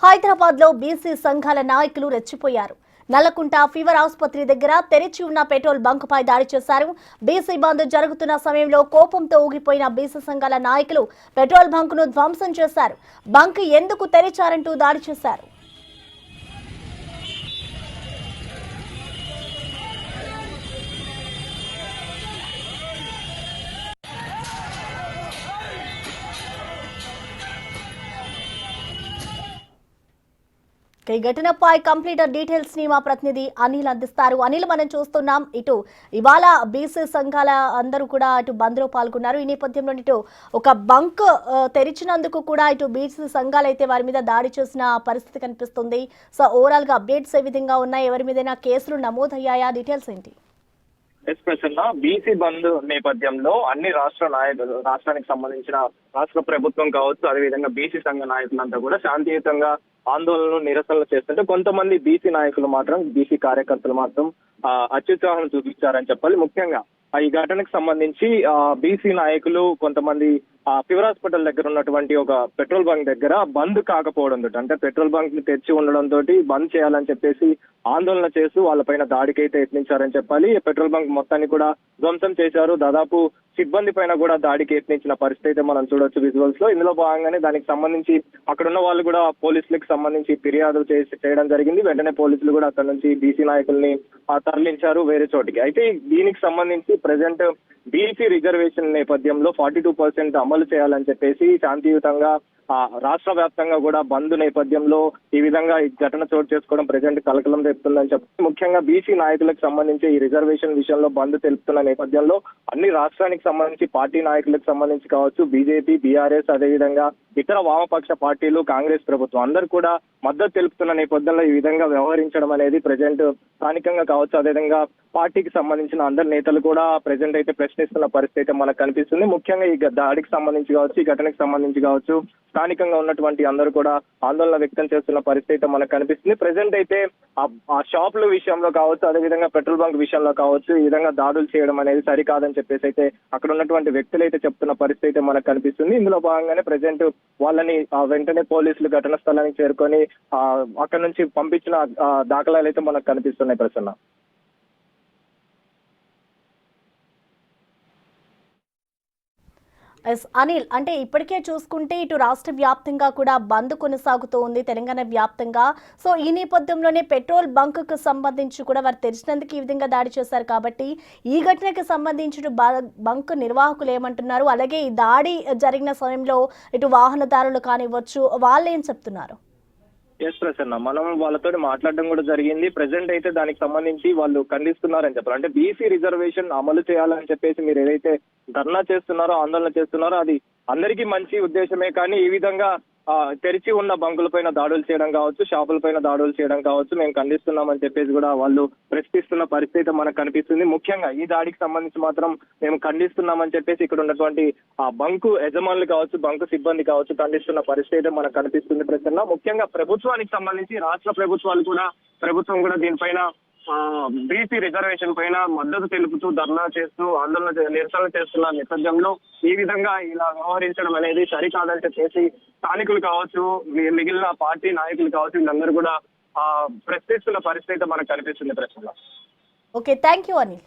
హైదరాబాద్ లో బీసీ సంఘాల నాయకులు రెచ్చిపోయారు. నల్లకుంట ఫీవర్ ఆసుపత్రి దగ్గర తెరిచి ఉన్న పెట్రోల్ బంక్ పై దాడి చేశారు. బీసీ బంద్ జరుగుతున్న సమయంలో కోపంతో ఊగిపోయిన బీసీ సంఘాల నాయకులు పెట్రోల్ బంక్ ను ధ్వంసం చేశారు. బంక్ ఎందుకు తెరిచారంటూ దాడి చేశారు. ఈ ఘటనపై కంప్లీట్ డీటెయిల్స్ ని మా ప్రతినిధి అనిల్ అందిస్తారు. అనిల్, మనం చూస్తున్నాం ఇటు ఇవాళ బీసీ సంఘాల అందరూ కూడా ఇటు బంద్ లో పాల్గొన్నారు. ఈ నేపథ్యంలో ఇటు ఒక బంక్ తెరిచినందుకు కూడా ఇటు బీసీ సంఘాలు అయితే వారి మీద దాడి చేసిన పరిస్థితి కనిపిస్తుంది. సో ఓవరాల్ గా అప్డేట్స్ ఏ విధంగా ఉన్నాయి, ఎవరి మీదైనా కేసులు నమోదయ్యాయా, డీటెయిల్స్ ఏంటి? బీసీ బంద్ నేపథ్యంలో అన్ని రాష్ట్రానికి సంబంధించిన రాష్ట్ర ప్రభుత్వం కావచ్చు, అదేవిధంగా బీసీ సంఘ నాయకులంతా కూడా శాంతియుతంగా ఆందోళనలు నిరసనలు చేస్తుంటే కొంతమంది బీసీ నాయకులు మాత్రం, బీసీ కార్యకర్తలు మాత్రం అత్యుత్సాహం చూపించారని చెప్పాలి. ముఖ్యంగా ఈ ఘటనకు సంబంధించి బీసీ నాయకులు కొంతమంది ఫీవర్ హాస్పిటల్ దగ్గర ఉన్నటువంటి ఒక పెట్రోల్ బంక్ దగ్గర బంద్ కాకపోవడం తోటి, అంటే పెట్రోల్ బంక్ ని తెరిచి ఉండడం తోటి బంద్ చేయాలని చెప్పేసి ఆందోళన చేస్తూ వాళ్ళపైన దాడికైతే యత్నించారని చెప్పాలి. పెట్రోల్ బంక్ మొత్తాన్ని కూడా ధ్వంసం చేశారు. దాదాపు సిబ్బంది పైన కూడా దాడికి యత్నించిన పరిస్థితి అయితే మనం చూడొచ్చు విజువల్స్ లో. ఇందులో భాగంగానే దానికి సంబంధించి అక్కడ ఉన్న వాళ్ళు కూడా పోలీసులకు సంబంధించి ఫిర్యాదు చేయడం జరిగింది. వెంటనే పోలీసులు కూడా అక్కడ నుంచి బీసీ నాయకుల్ని తరలించారు వేరే చోటికి. అయితే దీనికి సంబంధించి ప్రజెంట్ బీసీ రిజర్వేషన్ నేపథ్యంలో 42% అమలు చేయాలని చెప్పేసి శాంతియుతంగా రాష్ట్ర వ్యాప్తంగా కూడా బంద్ నేపథ్యంలో ఈ విధంగా ఈ ఘటన చోటు చేసుకోవడం ప్రజెంట్ కలకలం రేపుతుందని చెప్పి ముఖ్యంగా బీసీ నాయకులకు సంబంధించి ఈ రిజర్వేషన్ విషయంలో బంద్ తెలుపుతున్న నేపథ్యంలో అన్ని రాష్ట్రానికి సంబంధించి పార్టీ నాయకులకు సంబంధించి కావచ్చు, బీజేపీ, బీఆర్ఎస్, అదేవిధంగా ఇతర వామపక్ష పార్టీలు, కాంగ్రెస్ ప్రభుత్వం అందరూ కూడా మద్దతు తెలుపుతున్న నేపథ్యంలో ఈ విధంగా వ్యవహరించడం అనేది ప్రజెంట్ స్థానికంగా కావచ్చు, అదేవిధంగా పార్టీకి సంబంధించిన అందరి నేతలు కూడా ప్రజెంట్ అయితే ప్రశ్నిస్తున్న పరిస్థితి అయితే మనకు కనిపిస్తుంది. ముఖ్యంగా ఈ దాడికి సంబంధించి కావచ్చు, ఈ ఘటనకు సంబంధించి కావచ్చు, స్థానికంగా ఉన్నటువంటి అందరూ కూడా ఆందోళన వ్యక్తం చేస్తున్న పరిస్థితి అయితే మనకు కనిపిస్తుంది. ప్రజెంట్ అయితే ఆ షాపుల విషయంలో కావచ్చు, అదేవిధంగా పెట్రోల్ బంక్ విషయంలో కావచ్చు, ఈ విధంగా దాడులు చేయడం అనేది సరికాదని చెప్పేసి అయితే అక్కడ ఉన్నటువంటి వ్యక్తులు అయితే చెప్తున్న పరిస్థితి అయితే మనకు కనిపిస్తుంది. ఇందులో భాగంగానే ప్రజెంట్ వాళ్ళని వెంటనే పోలీసులు ఘటన స్థలానికి చేరుకొని అక్కడ నుంచి పంపించిన దాఖలాలు అయితే మనకు కనిపిస్తున్నాయి ప్రసన్న. అనిల్, అంటే ఇప్పటికే చూసుకుంటే ఇటు రాష్ట్ర వ్యాప్తంగా కూడా బంద్ కొనసాగుతూ ఉంది, తెలంగాణ వ్యాప్తంగా. సో ఈ నేపథ్యంలోనే పెట్రోల్ బంక్ కు సంబంధించి కూడా వారు తెరిచినందుకు ఈ విధంగా దాడి చేశారు కాబట్టి ఈ ఘటనకు సంబంధించి బంక్ నిర్వాహకులు ఏమంటున్నారు, అలాగే ఈ దాడి జరిగిన సమయంలో ఇటు వాహనదారులు కానివ్వచ్చు, వాళ్ళు ఏం చెప్తున్నారు? ప్రసన్న, మనం వాళ్ళతో మాట్లాడడం కూడా జరిగింది. ప్రెసెంట్ అయితే దానికి సంబంధించి వాళ్ళు ఖండిస్తున్నారని చెప్పారు. అంటే బీసీ రిజర్వేషన్ అమలు చేయాలని చెప్పేసి మీరు ఏదైతే ధర్నా చేస్తున్నారో, ఆందోళన చేస్తున్నారో అది అందరికీ మంచి ఉద్దేశమే, కానీ ఈ విధంగా తెరిచి ఉన్న బంకులపైన దాడులు చేయడం కావచ్చు, షాపులపైన దాడులు చేయడం కావచ్చు మేము ఖండిస్తున్నామని చెప్పేసి కూడా వాళ్ళు ప్రశ్నిస్తున్న పరిస్థితి మనకు కనిపిస్తుంది. ముఖ్యంగా ఈ దాడికి సంబంధించి మాత్రం మేము ఖండిస్తున్నామని చెప్పేసి ఇక్కడ ఉన్నటువంటి బంకు యజమానులు కావచ్చు, బంకు సిబ్బంది కావచ్చు ఖండిస్తున్న పరిస్థితి మనకు కనిపిస్తుంది ప్రసన్న. ముఖ్యంగా ప్రభుత్వానికి సంబంధించి రాష్ట్ర ప్రభుత్వం కూడా దీనిపైన బీసీ రిజర్వేషన్ పైన మద్దతు తెలుపుతూ ధర్నా చేస్తూ ఆందోళన నిరసన చేస్తున్న నేపథ్యంలో ఈ విధంగా ఇలా వ్యవహరించడం అనేది సరికాదని చెప్పేసి స్థానికులు కావచ్చు, మిగిలిన పార్టీ నాయకులు కావచ్చు, వీళ్ళందరూ కూడా ప్రశ్నిస్తున్న పరిస్థితి మనకు కనిపిస్తుంది ప్రశ్న. Okay, thank you Anil.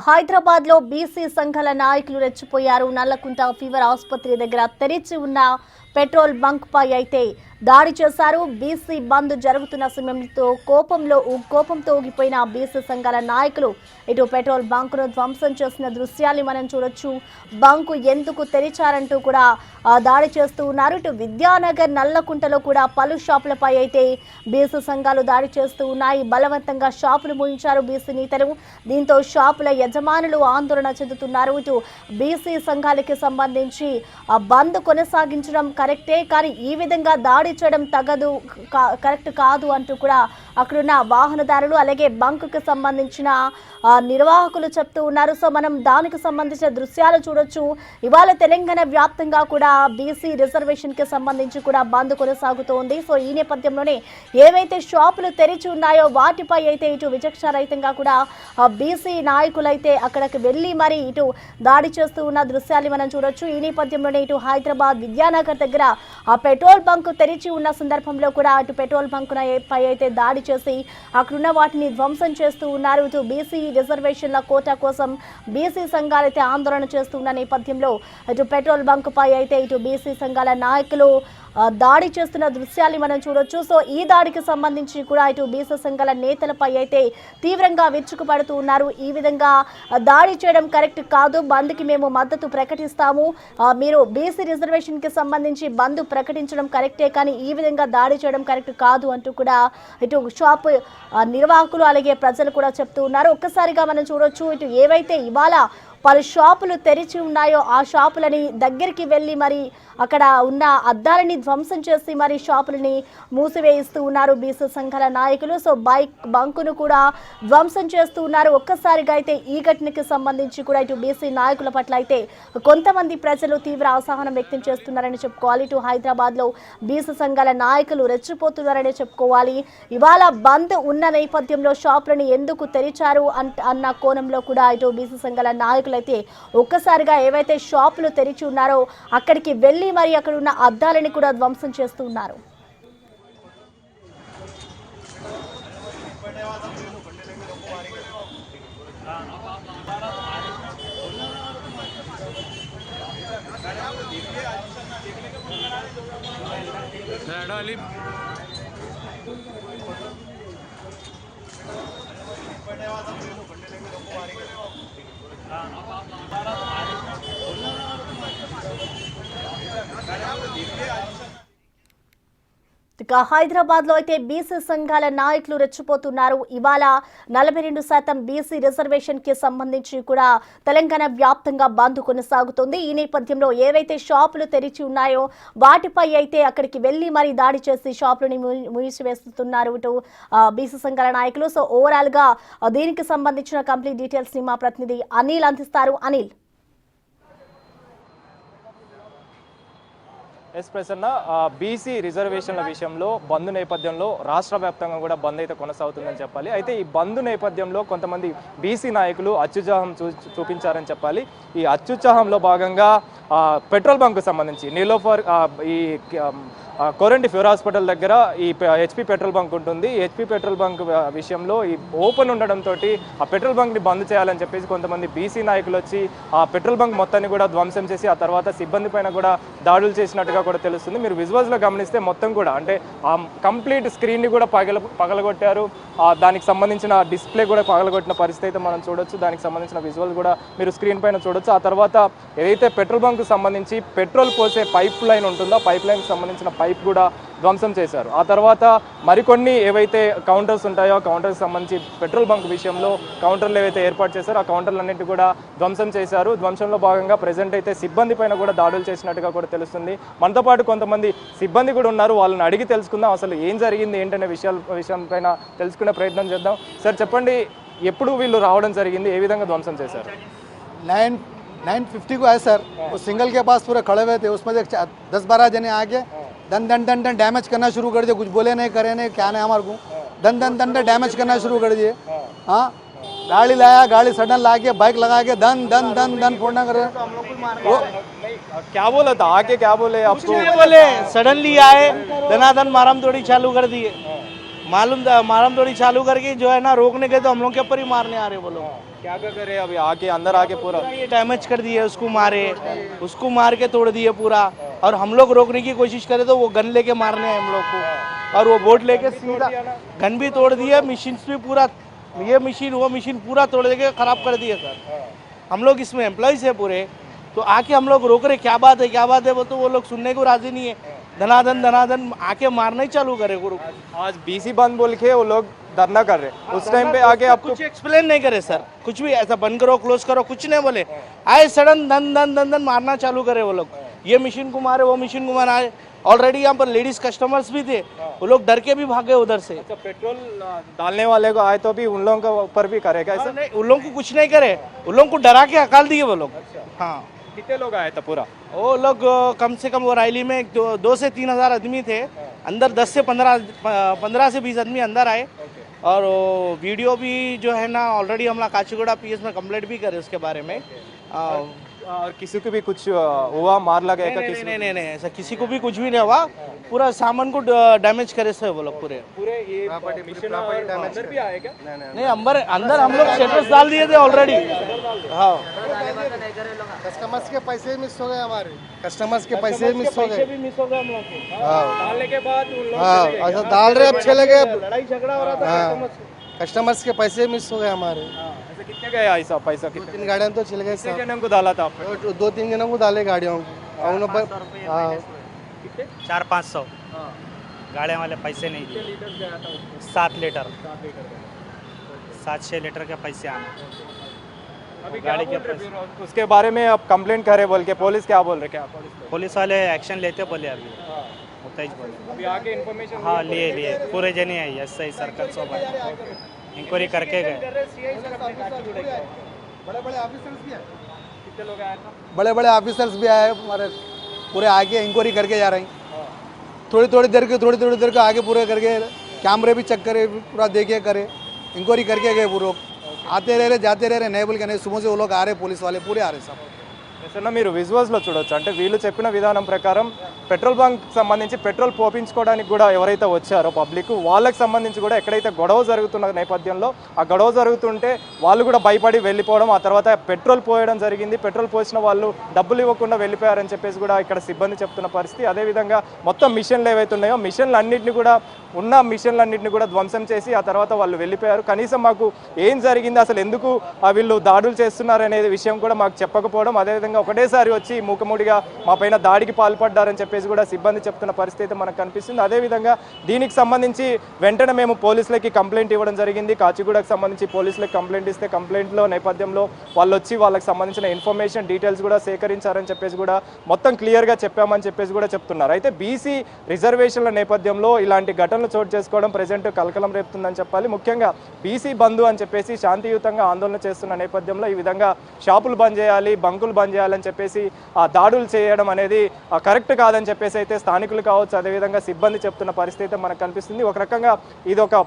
Hyderabad లో బీసీ సంఘాల నాయకులు రెచ్చిపోయారు. నల్లకుంట ఫీవర్ ఆసుపత్రి దగ్గర తెరిచి ఉన్న పెట్రోల్ బంక్ పై అయితే దాడి చేశారు. బీసీ బంద్ జరుగుతున్న సమయంలో కోపంతో ఊగిపోయిన బీసీ సంఘాల నాయకులు ఇటు పెట్రోల్ బంక్ ను ధ్వంసం చేసిన దృశ్యాన్ని మనం చూడొచ్చు. బంకు ఎందుకు తెరిచారంటూ కూడా దాడి చేస్తూ ఉన్నారు. ఇటు విద్యానగర్, నల్లకుంటలో కూడా పలు షాపులపై అయితే బీసీ సంఘాలు దాడి చేస్తూ ఉన్నాయి. బలవంతంగా షాపులు మూయించారు బీసీ నేతలు. దీంతో షాపుల యజమానులు ఆందోళన చెందుతున్నారు. ఇటు బీసీ సంఘాలకి సంబంధించి బంద్ కొనసాగించడం కరెక్టే, కానీ ఈ విధంగా దాడి చేయడం తగదు, కరెక్ట్ కాదు అంటూ కూడా అక్కడున్న వాహనదారులు అలాగే బంకుకు సంబంధించిన నిర్వాహకులు చెప్తూ ఉన్నారు. సో మనం దానికి సంబంధించిన దృశ్యాలు చూడొచ్చు. ఇవాళ తెలంగాణ వ్యాప్తంగా కూడా బీసీ రిజర్వేషన్ కి సంబంధించి కూడా బంద్ కొనసాగుతోంది. సో ఈ నేపథ్యంలోనే ఏవైతే షాపులు తెరిచి ఉన్నాయో వాటిపై అయితే ఇటు విచక్షణరహితంగా కూడా బీసీ నాయకులైతే అక్కడికి వెళ్ళి మరి ఇటు దాడి చేస్తూ ఉన్న దృశ్యాలు మనం చూడొచ్చు. ఈ నేపథ్యంలోనే ఇటు హైదరాబాద్ విద్యానగర్ దగ్గర ఆ పెట్రోల్ బంక్ తెరిచి ఉన్న సందర్భంలో కూడా అటు పెట్రోల్ బంక్ పై అయితే దాడి చేసి అక్కడున్న వాటిని ధ్వంసం చేస్తూ ఉన్నారు. ఇటు బీసీ రిజర్వేషన్ల కోటా కోసం బీసీ సంఘాలు అయితే ఆందోళన చేస్తున్న నేపథ్యంలో ఇటు పెట్రోల్ బంక్ పై అయితే ఇటు బీసీ సంఘాల నాయకులు దాడి చేస్తున్న దృశ్యాన్ని మనం చూడొచ్చు. సో ఈ దాడికి సంబంధించి కూడా ఇటు బీసీ సంఘాల నేతలపై అయితే తీవ్రంగా విరుచుకుపడుతూ ఉన్నారు. ఈ విధంగా దాడి చేయడం కరెక్ట్ కాదు, బంద్కి మేము మద్దతు ప్రకటిస్తాము, మీరు బీసీ రిజర్వేషన్ కి సంబంధించి బంద్ ప్రకటించడం కరెక్టే, కానీ ఈ విధంగా దాడి చేయడం కరెక్ట్ కాదు అంటూ కూడా ఇటు షాప్ నిర్వాహకులు అలాగే ప్రజలు కూడా చెప్తూ ఉన్నారు. ఒక్కసారిగా మనం చూడొచ్చు, ఇటు ఏవైతే ఇవాళ పలు షాపులు తెరిచి ఉన్నాయో ఆ షాపులని దగ్గరికి వెళ్ళి మరి అక్కడ ఉన్న అద్దాలని ధ్వంసం చేసి మరి షాపులని మూసివేయిస్తూ ఉన్నారు బీసీ సంఘాల నాయకులు. సో బంకును కూడా ధ్వంసం చేస్తూ ఉన్నారు. ఒక్కసారిగా అయితే ఈ ఘటనకి సంబంధించి కూడా ఇటు బీసీ నాయకుల పట్ల అయితే కొంతమంది ప్రజలు తీవ్ర అసహనం వ్యక్తం చేస్తున్నారని చెప్పుకోవాలి. ఇటు హైదరాబాద్లో బీసీ సంఘాల నాయకులు రెచ్చిపోతున్నారని చెప్పుకోవాలి. ఇవాళ బంద్ ఉన్న నేపథ్యంలో షాపులను ఎందుకు తెరిచారు అన్న కోణంలో కూడా ఇటు బీసీ సంఘాల నాయకులు అయితే ఒక్కసారిగా ఏవైతే షాపులు తెరిచి ఉన్నారో అక్కడికి వెళ్ళి మరి అక్కడ ఉన్న అద్దాలని కూడా ధ్వంసం చేస్తూ ఉన్నారు. ఇక హైదరాబాద్ లో అయితే బీసీ సంఘాల నాయకులు రెచ్చిపోతున్నారు. ఇవాళ 42% బీసీ రిజర్వేషన్ కి సంబంధించి కూడా తెలంగాణ వ్యాప్తంగా బంద్ కొనసాగుతుంది. ఈ నేపథ్యంలో ఏవైతే షాపులు తెరిచి ఉన్నాయో వాటిపై అయితే అక్కడికి వెళ్లి మరి దాడి చేసి షాపులని మూసివేస్తున్నారు ఇటు బీసీ సంఘాల నాయకులు. సో ఓవరాల్ గా దీనికి సంబంధించిన కంప్లీట్ డీటెయిల్స్ ని మా ప్రతినిధి అనిల్ అందిస్తారు. అనిల్. ఎస్ ప్రసన్న, బీసీ రిజర్వేషన్ల విషయంలో బంద్ నేపథ్యంలో రాష్ట్ర వ్యాప్తంగా కూడా బంద్ అయితే కొనసాగుతుందని చెప్పాలి. అయితే ఈ బంద్ నేపథ్యంలో కొంతమంది బీసీ నాయకులు అత్యుత్సాహం చూపించారని చెప్పాలి. ఈ అత్యుత్సాహంలో భాగంగా పెట్రోల్ బంక్ సంబంధించి నీలోఫర్ ఈ కోరంటి ఫీవర్ హాస్పిటల్ దగ్గర ఈ హెచ్పి పెట్రోల్ బంక్ ఉంటుంది. హెచ్పి పెట్రోల్ బంక్ విషయంలో ఈ ఓపెన్ ఉండడంతో ఆ పెట్రోల్ బంక్ని బంద్ చేయాలని చెప్పేసి కొంతమంది బీసీ నాయకులు వచ్చి ఆ పెట్రోల్ బంక్ మొత్తాన్ని కూడా ధ్వంసం చేసి ఆ తర్వాత సిబ్బంది పైన కూడా దాడులు చేసినట్టుగా కూడా తెలుస్తుంది. మీరు విజువల్స్లో గమనిస్తే మొత్తం కూడా అంటే ఆ కంప్లీట్ స్క్రీన్ని కూడా పగలగొట్టారు. దానికి సంబంధించిన డిస్ప్లే కూడా పగలగొట్టిన పరిస్థితి అయితే మనం చూడొచ్చు. దానికి సంబంధించిన విజువల్ కూడా మీరు స్క్రీన్ పైన చూడొచ్చు. ఆ తర్వాత ఏదైతే పెట్రోల్ బంక్ సంబంధించి పెట్రోల్ పోసే పైప్ లైన్ ఉంటుందో పైప్ లైన్కి సంబంధించిన పైప్ కూడా ధ్వంసం చేశారు. ఆ తర్వాత మరికొన్ని ఏవైతే కౌంటర్స్ ఉంటాయో కౌంటర్కి సంబంధించి పెట్రోల్ బంక్ విషయంలో కౌంటర్లు ఏవైతే ఏర్పాటు చేశారో ఆ కౌంటర్లన్నింటి కూడా ధ్వంసం చేశారు. ధ్వంసంలో భాగంగా ప్రెజెంట్ అయితే సిబ్బంది పైన కూడా దాడులు చేసినట్టుగా కూడా తెలుస్తుంది. మనతో పాటు కొంతమంది సిబ్బంది కూడా ఉన్నారు. వాళ్ళని అడిగి తెలుసుకుందాం అసలు ఏం జరిగింది ఏంటనే విషయం పైన తెలుసుకునే ప్రయత్నం చేద్దాం. సార్ చెప్పండి, ఎప్పుడు వీళ్ళు రావడం జరిగింది, ఏ విధంగా ధ్వంసం చేశారు? 9:50 को आए सर, वो सिंगल के पास पूरे खड़े हुए थे, उसमें 10-12 जने आके दन डैमेज करना शुरू कर दिए. कुछ बोले नहीं करे नहीं, क्या नहीं हमारे को दन डैमेज करना शुरू कर दिए. हाँ, गाड़ी लाया, गाड़ी सडन ला के बाइक लगा के दन फोड़ना कर रहे. वो क्या बोला था आके, क्या बोले आपको? बोले सडनली आए, धनाधन मारम तोड़ी चालू कर दिए. मारम तोड़ी चालू करके जो है ना रोकने गए तो हम लोग के ऊपर ही मारने आ रहे बोलो. क्या करे अभी आके अंदर आके पूरा ये डैमेज कर दिए, उसको मार के तोड़ दिए पूरा. और हम लोग रोकने की कोशिश करे तो वो गन लेके मारने हैं हम लोग को. और वो बोट लेके सीधा गन भी तोड़ दिए, मशीन भी पूरा ये मशीन वो मशीन पूरा तोड़ के खराब कर दिए सर. हम लोग इसमें एम्प्लॉइज है पूरे, तो आके हम लोग रोक रहे क्या बात है वो तो वो लोग सुनने को राजी नहीं है. धनाधन आके मारना ही चालू करे. आज बीसी बंद बोल के वो लोग धरना कर रहे, उस टाइम पे आके आपको कुछ एक्सप्लेन नहीं करे सर, कुछ भी ऐसा बंद करो क्लोज करो कुछ नहीं बोले. आए सडन दन मारना चालू करे वो लोग. ये मशीन को मारे, वो मशीन को मारे। ऑलरेडी यहाँ पर लेडीज कस्टमर्स भी थे, वो लोग डर के भी भागे उधर से। अच्छा, पेट्रोल डालने वाले को आए तो भी उन लोगों के ऊपर भी करेगा ऐसा? नहीं, उन लोगों को कुछ नहीं करे, उन लोगों को डरा के हकाल दिए वो लोग। हाँ, कितने लोग आए थे पूरा? वो लोग कम से कम वो रैली में 2 से 3 हज़ार आदमी थे अंदर, 10 से 15 से 20 आदमी अंदर आए। और वो वीडियो भी जो है ना, ऑलरेडी हम लोग काचीगुड़ा पीएस में कंप्लेंट भी करे उसके बारे में। और किसी को भी कुछ हुआ, मार लगा है नहीं, किसी नहीं नहीं नहीं, ऐसा किसी को भी कुछ भी नहीं हुआ, पूरा सामान को डैमेज करे थे वो लोग पूरे। पूरे ये मिशन अंदर भी आए क्या? नहीं, अंदर हम लोग शेटर्स डाल दिए थे ऑलरेडी। हाँ, कस्टमर्स के पैसे मिस हो गए हमारे, कस्टमर्स के पैसे मिस हो पैसे भी मिस हो गए हम लोग के। डालने के बाद उन लोग हाँ, अच्छा डाल रहे अच्छे लगे, लड़ाई झगड़ा हो रहा था कस्टमर्स के पैसे मिस हो गए हमारे। ऐसे कितने गए ऐसा पैसा? कितने 3 गाड़ियाँ तो चल गए कितने जनों को डाला था आपने? 2-3 जनों को डाले गाड़ियों को। हाँ, 400-500 गाड़ियाँ वाले पैसे नहीं दिए। 7 लीटर 7-6 लीटर के पैसे आना। अभी गाड़ी के उसके बारे में आप कंप्लेंट करे बोल के पुलिस क्या बोल रहे? क्या पुलिस वाले एक्शन लेते बोले अभी, होता ही बोले। अभी आगे इन्फॉर्मेशन? हाँ, लिए पूरे जने आई SI सर्कल सोबत इंक्वायरी करके गए। बड़े बड़े ऑफिसर्स भी आए, कितने लोग आए थे? बड़े बड़े ऑफिसर्स भी आए हमारे, पूरे आगे इंक्वायरी करके जा रहे हैं। थोड़ी थोड़ी देर के आगे पूरे करके कैमरे भी चेक करे, पूरा देखे करे, इंक्वायरी करके गए। वो लोग आते रह रहे, जाते रह रहे, नहीं बोल के नहीं, सुबह से वो लोग आ रहे, पुलिस वाले पूरे आ रहे सब। అసలు మీరు విజువల్స్లో చూడొచ్చు, అంటే వీళ్ళు చెప్పిన విధానం ప్రకారం పెట్రోల్ బంక్ సంబంధించి పెట్రోల్ పోపించుకోవడానికి కూడా ఎవరైతే వచ్చారో పబ్లిక్, వాళ్ళకి సంబంధించి కూడా ఎక్కడైతే గొడవ జరుగుతున్న నేపథ్యంలో ఆ గొడవ జరుగుతుంటే వాళ్ళు కూడా భయపడి వెళ్ళిపోవడం, ఆ తర్వాత పెట్రోల్ పోయడం జరిగింది. పెట్రోల్ పోసిన వాళ్ళు డబ్బులు ఇవ్వకుండా వెళ్ళిపోయారని చెప్పేసి కూడా ఇక్కడ సిబ్బంది చెప్తున్న పరిస్థితి. అదేవిధంగా మొత్తం మిషన్లు ఏవైతే ఉన్నాయో మిషన్లన్నింటినీ కూడా మిషన్లన్నింటినీ కూడా ధ్వంసం చేసి ఆ తర్వాత వాళ్ళు వెళ్ళిపోయారు. కనీసం మాకు ఏం జరిగింది, అసలు ఎందుకు వీళ్ళు దాడులు చేస్తున్నారు అనే విషయం కూడా మాకు చెప్పకపోవడం, అదేవిధంగా ఒకటేసారి వచ్చి మూకముడిగా మా పైన దాడికి పాల్పడ్డారని చెప్పేసి కూడా సిబ్బంది చెప్తున్న పరిస్థితి మనకు కనిపిస్తుంది. అదేవిధంగా దీనికి సంబంధించి వెంటనే మేము పోలీసులకి కంప్లైంట్ ఇవ్వడం జరిగింది. కాచిగూడకు సంబంధించి పోలీసులకు కంప్లైంట్ ఇస్తే కంప్లైంట్లో నేపథ్యంలో వాళ్ళు వచ్చి వాళ్ళకి సంబంధించిన ఇన్ఫర్మేషన్ డీటెయిల్స్ కూడా సేకరించారని చెప్పేసి కూడా మొత్తం క్లియర్గా చెప్పామని చెప్పేసి కూడా చెప్తున్నారు. అయితే బీసీ రిజర్వేషన్ల నేపథ్యంలో ఇలాంటి ఘటనలు చోటు చేసుకోవడం ప్రజెంట్ కలకలం రేపుతుందని చెప్పాలి. ముఖ్యంగా బీసీ బంధు అని చెప్పేసి శాంతియుతంగా ఆందోళన చేస్తున్న నేపథ్యంలో ఈ విధంగా షాపులు బంద్ చేయాలి, బంకులు బంద్ చేయాలని చెప్పేసి ఆ దాడులు చేయడం అనేది కరెక్ట్ కాదని చెప్పేసి అయితే స్థానికులు కావచ్చు, అదేవిధంగా సిబ్బంది చెప్తున్న పరిస్థితి మనకు కనిపిస్తుంది. ఒక రకంగా ఇది ఒక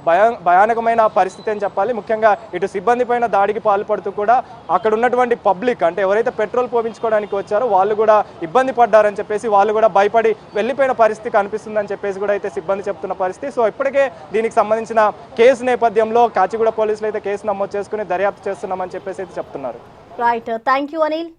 భయానకమైన పరిస్థితి అని చెప్పాలి. ముఖ్యంగా ఇటు సిబ్బంది పైన దాడికి పాల్పడుతూ కూడా అక్కడ ఉన్నటువంటి పబ్లిక్, అంటే ఎవరైతే పెట్రోల్ పోయించుకోవడానికి వచ్చారో వాళ్ళు కూడా ఇబ్బంది పడ్డారని చెప్పేసి వాళ్ళు కూడా భయపడి వెళ్ళిపోయిన పరిస్థితి కనిపిస్తుందని చెప్పేసి కూడా అయితే సిబ్బంది చెప్తున్న పరిస్థితి. సో ఇప్పటికే దీనికి సంబంధించిన కేసు నేపథ్యంలో కాచిగూడ పోలీసులు అయితే కేసు నమోదు చేసుకుని దర్యాప్తు చేస్తున్నామని చెప్పేసి అయితే చెప్తున్నారు. Right, thank you Anil.